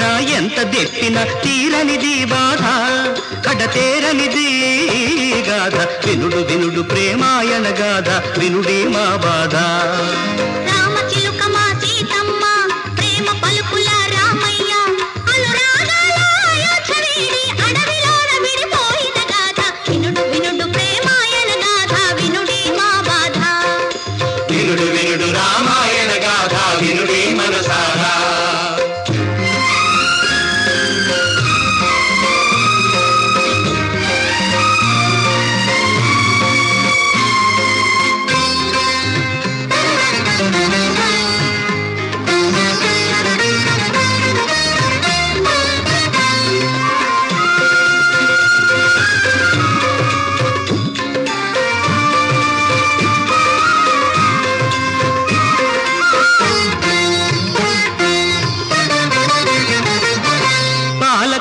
చెప్పినా ఎంత దెప్పినా తీరనిది బాధ కడతేరనిది గాథ వినుడు వినుడు ప్రేమాయణ గాథ వినుడి మా బాధ రామచిలుక మా సీతమ్మ ప్రేమ పలుకుల రామయ్య అనురాగాల అయోధ్య వీడి అడవిలోన విడిపోయిన గాథ వినుడు వినుడు ప్రేమాయణ గాథ వినుడి మా బాధ వినుడు వినుడు రామాయణ గాథ వినుడి మనసారా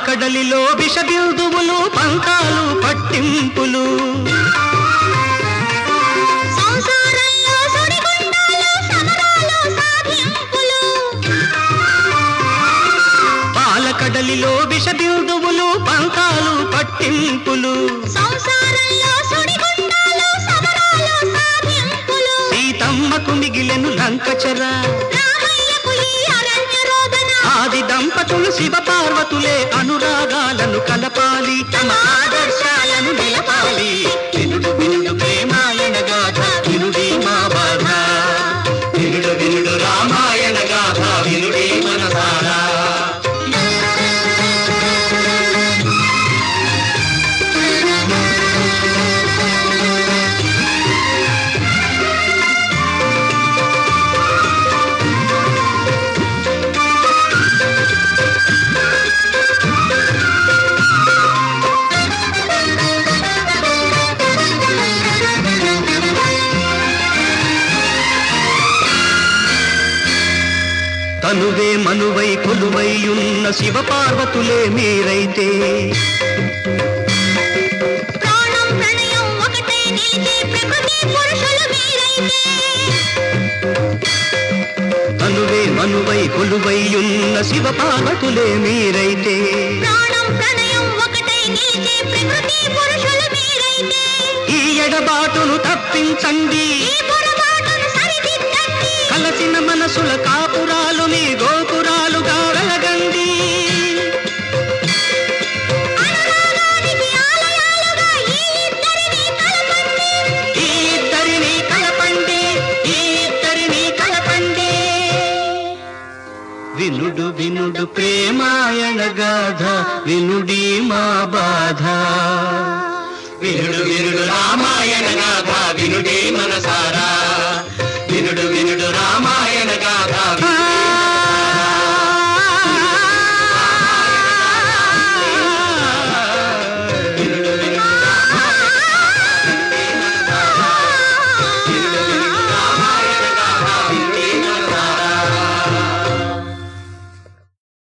కడలిలో విష బిందువులు పంకాలు పట్టింపులు సంసారంలో సుడిగుండాలు సమరాలు సాధింపులు పాలకడలిలో విష బిందువులు పంకాలు పట్టింపులు సంసారంలో సుడిగుండాలు సమరాలు సాధింపులు సీతమ్మకు మిగిలెను లంకచర ఆది దంపతులు శివ పార్వతులే అనురాగాలను కలపాలి తమ ఆదర్శాలను నిలపాలి వినుడు వినుడు ప్రేమాయణ గాథ వినుడి మా బాధ వినుడు వినుడు రామాయణ గాథ వినుడి మనసారా తనువే మనువై కొలువైయున్న శివ పార్వతులే మీరైతే ప్రాణం ప్రణయం ఒకటే నిలిచే ప్రకృతి పురుషులు మీరైతే తనువే మనువై కొలువైయున్న శివ పార్వతులే మీరైతే ప్రాణం ప్రణయం ఒకటే నిలిచే ప్రకృతి పురుషులు మీరైతే ఈ ఎడబాటును తప్పించండి కలసిన మనసుల కాపురాలు మీ గోపురాలుగా వెలగండి ఈ ఇద్దరిని కలపండి ఈ ఇద్దరిని కలపండి వినుడు వినుడు ప్రేమాయణ గాథ వినుడి మా బాధ వినుడు వినుడు రామాయణ గాథ వినుడి మనసారా